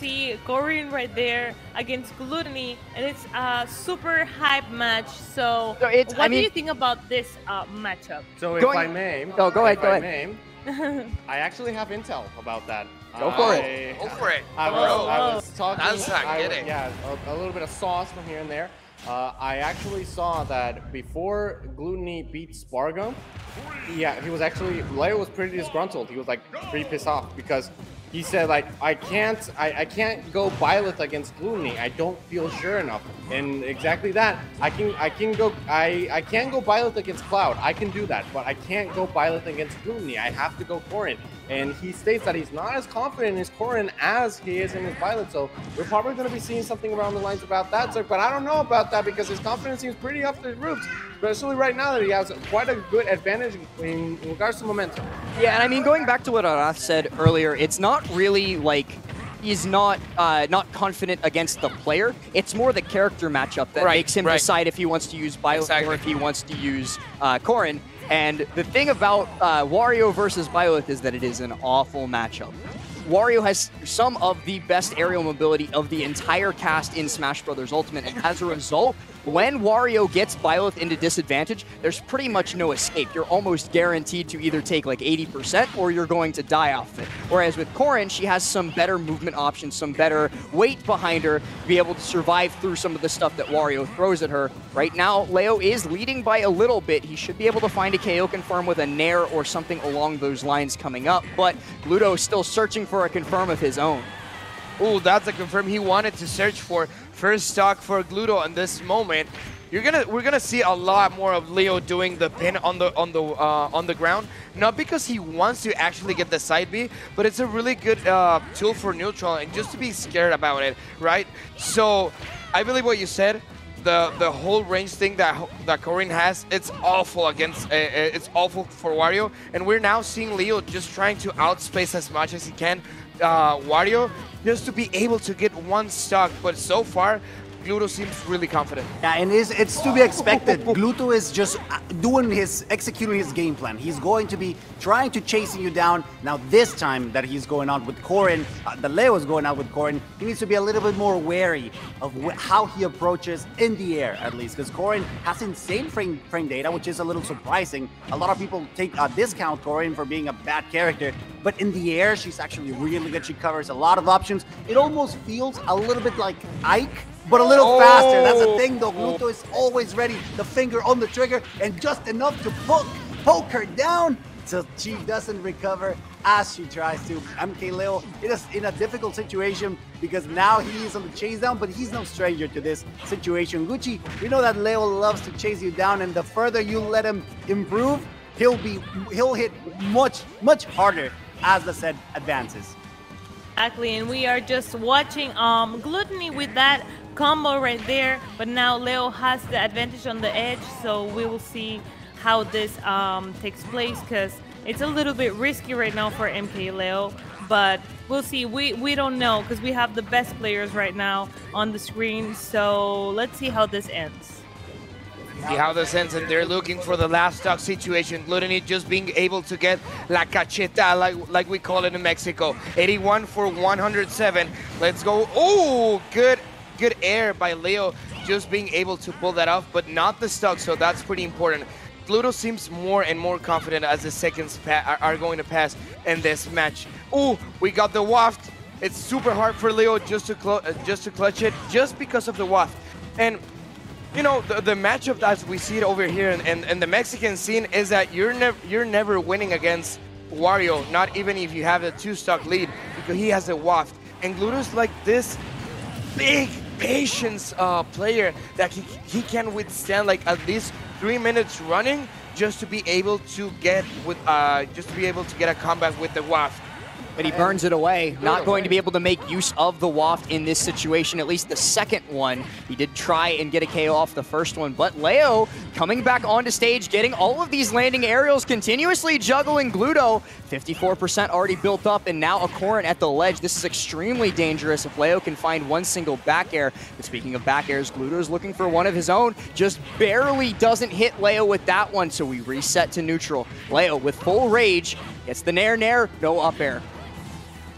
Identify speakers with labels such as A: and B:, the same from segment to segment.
A: see Corrin right there against Glutonny, and it's a super hype match. So, what do you think about this matchup?
B: So if I may,
C: go ahead.
B: I actually have intel about that.
C: Go for it.
D: Go for it.
B: I was talking.
D: That's not kidding.
B: Yeah, a little bit of sauce from here and there. I actually saw that before Glutonny beat Spargo, he was actually, Leo was pretty disgruntled. He was like pretty pissed off because he said like, I can't go Byleth against Glutonny. I don't feel sure enough. And exactly that. I can't go Byleth against Cloud. I can do that, but I can't go Byleth against Glutonny. I have to go Corrin. And he states that he's not as confident in his Corrin as he is in his Byleth. So we're probably going to be seeing something around the lines about that. So, but I don't know about that because his confidence seems pretty up the roots, especially right now that he has quite a good advantage in regards to momentum.
C: Yeah, and I mean, going back to what Arath said earlier, it's not really like he's not confident against the player. It's more the character matchup that makes him decide if he wants to use Byleth or if he wants to use Corrin. And the thing about Wario versus Byleth is that it is an awful matchup. Wario has some of the best aerial mobility of the entire cast in Smash Bros. Ultimate, and as a result, when Wario gets Byleth into disadvantage, there's pretty much no escape. You're almost guaranteed to either take like 80% or you're going to die off it. Whereas with Corrin, she has some better movement options, some better weight behind her to be able to survive through some of the stuff that Wario throws at her. Right now, Leo is leading by a little bit. He should be able to find a KO confirm with a Nair or something along those lines coming up, but Gluto is still searching for a confirm of his own.
D: Ooh, that's a confirm he wanted to search for. First stock for Gluto in this moment. We're gonna see a lot more of Leo doing the pin on the ground. Not because he wants to actually get the side B, but it's a really good tool for neutral and just to be scared about it, right? So I believe what you said. The whole range thing that Corrin has, it's awful against, it's awful for Wario, and we're now seeing Leo just trying to outspace as much as he can Wario, just to be able to get one stock, but so far, Gluto seems really confident.
E: Yeah, and it's to be expected. Gluto is just executing his game plan. He's going to be trying to chasing you down. Now this time that he's going out with Corrin, that Leo is going out with Corrin, he needs to be a little bit more wary of how he approaches in the air, at least, because Corrin has insane frame data, which is a little surprising. A lot of people discount Corrin for being a bad character, but in the air, she's actually really good. She covers a lot of options. It almost feels a little bit like Ike, but a little faster. That's the thing, though. Gluto is always ready, the finger on the trigger, and just enough to poke her down so she doesn't recover as she tries to. MkLeo is in a difficult situation because now he is on the chase down, but he's no stranger to this situation. Gucci, we know that Leo loves to chase you down, and the further you let him improve, he'll hit much harder as the set advances.
A: Exactly, and we are just watching Glutonny with that combo right there, but now Leo has the advantage on the edge, so we will see how this takes place, because it's a little bit risky right now for MkLeo, but we'll see. We don't know, because we have the best players right now on the screen, so let's see how this ends.
D: See how this ends, and they're looking for the last stock situation. Glutonny just being able to get la cacheta, like we call it in Mexico. 81 for 107. Let's go. Oh, good air by Leo, just being able to pull that off, but not the stock, so that's pretty important. Gluto seems more and more confident as the seconds are going to pass in this match. Oh, we got the waft. It's super hard for Leo just to clutch it, just because of the waft. And you know, the matchup as we see it over here in the Mexican scene is that you're never winning against Wario, not even if you have a 2-stock lead, because he has a waft. And Gluto's like this big patience player that he can withstand like at least 3 minutes running just to be able to get a comeback with the waft.
C: But he burns it away, not going to be able to make use of the waft in this situation, at least the second one. He did try and get a KO off the first one, but Leo coming back onto stage, getting all of these landing aerials, continuously juggling Gluto. 54% already built up, and now a Corrin at the ledge. This is extremely dangerous if Leo can find one single back air. But speaking of back airs, Gluto is looking for one of his own, just barely doesn't hit Leo with that one, so we reset to neutral. Leo with full rage, gets the nair, no up air.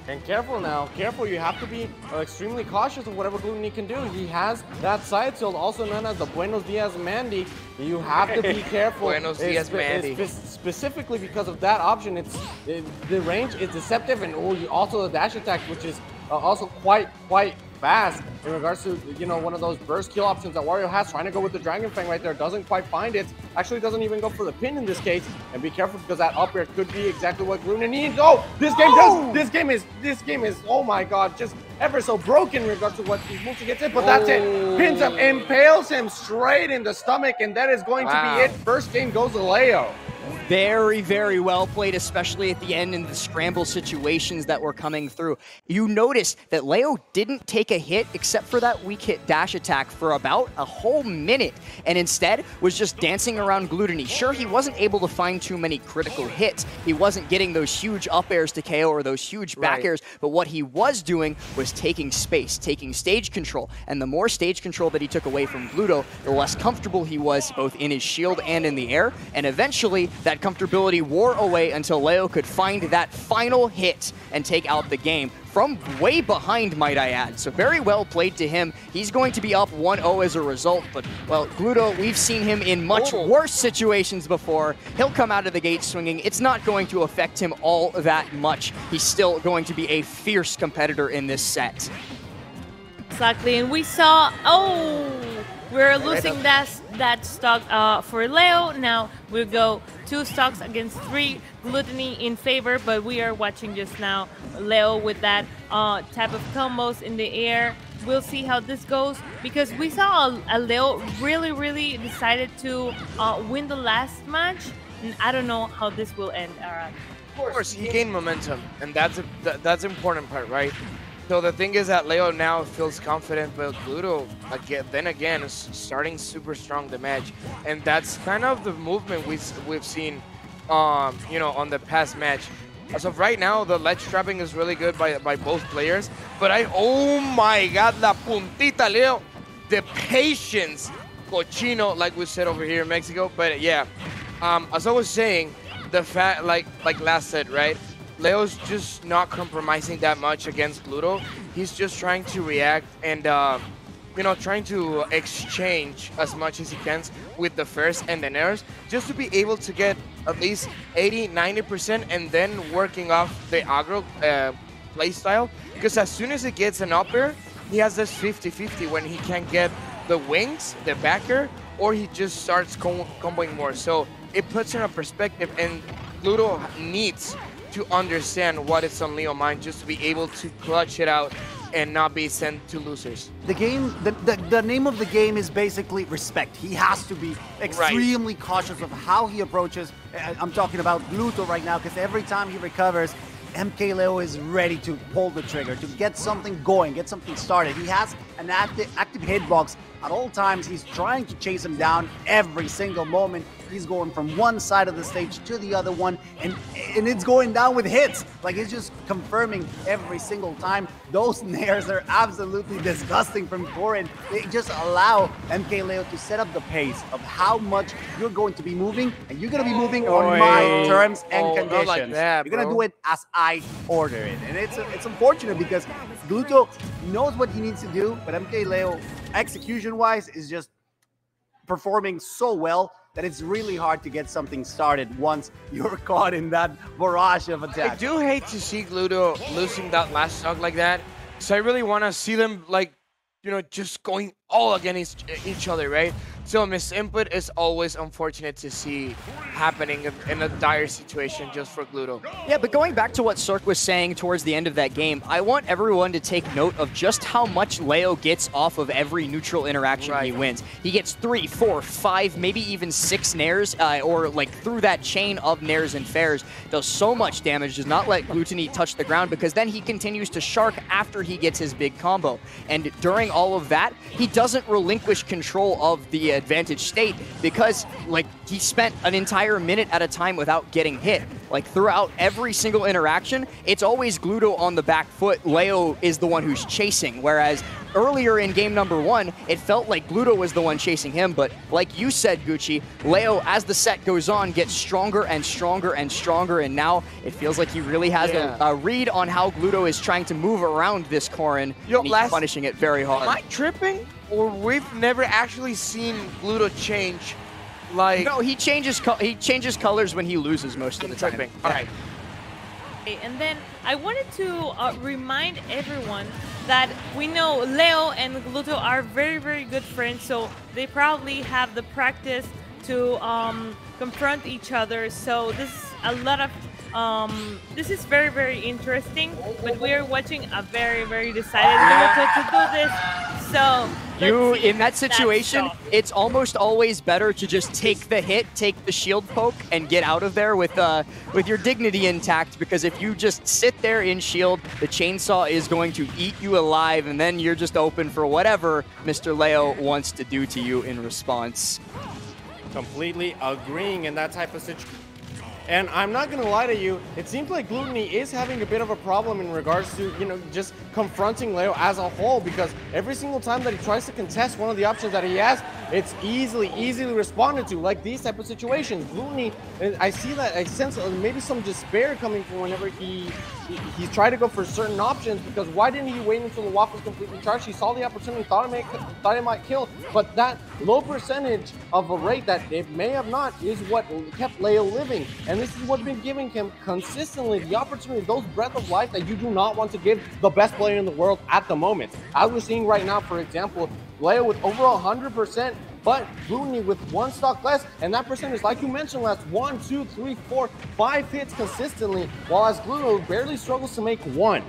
B: And careful now, careful. You have to be extremely cautious of whatever Glutonny can do. He has that side tilt, also known as the Buenos Dias Mandy. You have to be careful.
D: Buenos Dias Mandy.
B: Specifically because of that option, the range is deceptive, and also the dash attack, which is also quite fast in regards to, you know, one of those burst kill options that Wario has, trying to go with the Dragon Fang right there, doesn't quite find it, actually doesn't even go for the pin in this case, and be careful because that up air could be exactly what Glutonny needs. Oh, this game is, oh my god, just ever so broken in regards to what these moves he gets in, but that's it, pins him, impales him straight in the stomach, and that is going to be it. First game goes to Leo.
C: Very, very well played, especially at the end in the scramble situations that were coming through. You notice that Leo didn't take a hit except for that weak hit dash attack for about a whole minute, and instead was just dancing around Glutonny. Sure, he wasn't able to find too many critical hits. He wasn't getting those huge up airs to KO or those huge back airs, but what he was doing was taking space, taking stage control, and the more stage control that he took away from Gluto, the less comfortable he was both in his shield and in the air, and eventually that comfortability wore away until Leo could find that final hit and take out the game from way behind, might I add. So very well played to him. He's going to be up 1-0 as a result, but, well, Gluto, we've seen him in much worse situations before. He'll come out of the gate swinging. It's not going to affect him all that much. He's still going to be a fierce competitor in this set.
A: Exactly, and we saw, we're losing that stock for Leo. Now we'll go 2 stocks against 3, Glutonny in favor, but we are watching just now Leo with that type of combos in the air. We'll see how this goes, because we saw a Leo really decided to win the last match, and I don't know how this will end, Arad.
D: Of course, he gained momentum, and that's the important part, right? So the thing is that Leo now feels confident, but Gluto, then again, is starting super strong the match, and that's kind of the movement we've seen, you know, on the past match. As of right now, the ledge trapping is really good by both players, but oh my god, la puntita, Leo, the patience, cochino, like we said over here in Mexico. But yeah, as I was saying, the fact, like last said, right? Leo's just not compromising that much against Gluto. He's just trying to react and, you know, trying to exchange as much as he can with the first and the nairs, just to be able to get at least 80–90% and then working off the aggro playstyle. Because as soon as he gets an up air, he has this 50-50 when he can get the wings, the backer, or he just starts comboing more. So it puts in a perspective, and Gluto needs to understand what is on Leo's mind just to be able to clutch it out and not be sent to losers.
E: The game, the name of the game is basically respect. He has to be extremely cautious of how he approaches. I'm talking about Gluto right now, because every time he recovers, MkLeo is ready to pull the trigger, to get something going, get something started. He has an active hitbox at all times. He's trying to chase him down every single moment. He's going from one side of the stage to the other one, and it's going down with hits. Like, it's just confirming every single time. Those nairs are absolutely disgusting from Corrin. They just allow MkLeo to set up the pace of how much you're going to be moving, and you're going to be moving on my terms and conditions.
D: Like that,
E: you're going to do it as I order it. And it's unfortunate because Gluto knows what he needs to do, but MkLeo, execution-wise, is just performing so well that it's really hard to get something started once you're caught in that barrage of attacks.
D: I do hate to see Gluto losing that last stock like that, so I really want to see them, like, you know, just going all against each other, right? So misinput is always unfortunate to see happening in a dire situation just for Gluto.
C: Yeah, but going back to what Sork was saying towards the end of that game, I want everyone to take note of just how much Leo gets off of every neutral interaction he wins. He gets 3, 4, 5, maybe even 6 nairs, or like through that chain of nairs and fairs. Does so much damage, does not let Glutonny touch the ground, because then he continues to shark after he gets his big combo. And during all of that, he doesn't relinquish control of the advantage state, because like he spent an entire minute at a time without getting hit. like throughout every single interaction, it's always Gluto on the back foot. Leo is the one who's chasing, whereas earlier in game number 1, it felt like Gluto was the one chasing him, but like you said, Gucci, Leo, as the set goes on, gets stronger and stronger and stronger, and now it feels like he really has a read on how Gluto is trying to move around this Corrin, and he's punishing it very hard.
D: Am I tripping? Or we've never actually seen Gluto change, like...
C: No, he changes colors when he loses most of the time.
D: All right.
A: And then I wanted to remind everyone that we know Leo and Gluto are very, very good friends, so they probably have the practice to confront each other. So this is a lot of this is very, very interesting, but we are watching a very, very decided Gluto to do this. So
C: in that situation, it's almost always better to just take the hit, take the shield poke, and get out of there with your dignity intact, because if you just sit there in shield, the chainsaw is going to eat you alive, and then you're just open for whatever Mr. Leo wants to do to you in response.
B: Completely agreeing in that type of situation. And I'm not going to lie to you, it seems like Glutonny is having a bit of a problem in regards to, you know, just confronting Leo as a whole, because every single time that he tries to contest one of the options that he has, it's easily responded to, like these type of situations. Glutonny, I see that, I sense maybe some despair coming from whenever he's tried to go for certain options, because why didn't he wait until the waff was completely charged? He saw the opportunity, thought it might kill, but that low percentage of a rate that it may have not is what kept Leo living. And this is what's been giving him consistently the opportunity, those breath of life that you do not want to give the best player in the world at the moment. As we're seeing right now, for example, Leo with over 100%, but Glutonny with 1 stock less, and that percentage, like you mentioned, last 1, 2, 3, 4, 5 hits consistently, while as Gluto barely struggles to make 1.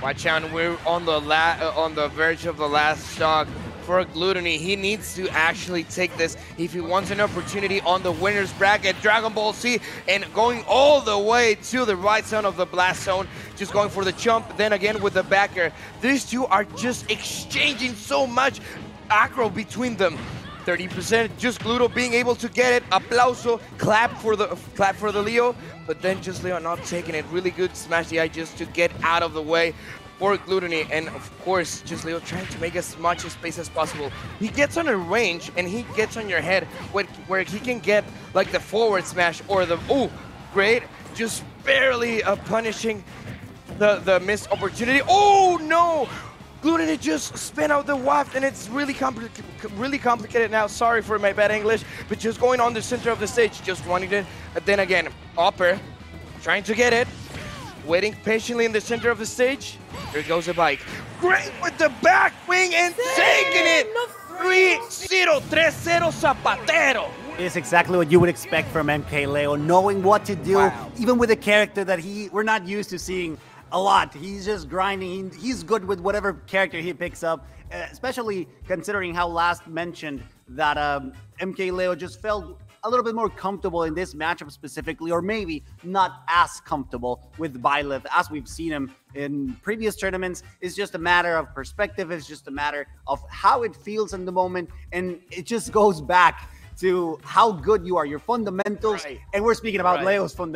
D: Watch out, we're on the verge of the last stock for Glutonny. He needs to actually take this if he wants an opportunity on the winner's bracket. Dragon Ball Z, and going all the way to the right side of the blast zone, just going for the jump, then again with the backer. These two are just exchanging so much aggro between them. 30%, just Gluto being able to get it. Aplauso, clap for the Leo, but then just Leo not taking it. Really good smash the eye just to get out of the way for Glutonny, and of course, just Leo trying to make as much space as possible. He gets on a range, and he gets on your head where he can get like the forward smash or the, oh, great, just barely punishing the missed opportunity. Oh no! Glutonny just spin out the waft, and it's really complicated now. Sorry for my bad English, but just going on the center of the stage, just wanting it. And then again, upper, trying to get it, waiting patiently in the center of the stage. Here goes a bike. Great with the back wing and taking it. 3-0, 3-0 Zapatero.
E: It's exactly what you would expect from MkLeo, knowing what to do, even with a character that we're not used to seeing a lot. He's just grinding. He's good with whatever character he picks up, especially considering how last mentioned that MkLeo just felt a little bit more comfortable in this matchup specifically, or maybe not as comfortable with Byleth as we've seen him in previous tournaments. It's just a matter of perspective. It's just a matter of how it feels in the moment, and it just goes back to how good you are, your fundamentals, and we're speaking about Leo's fundamentals.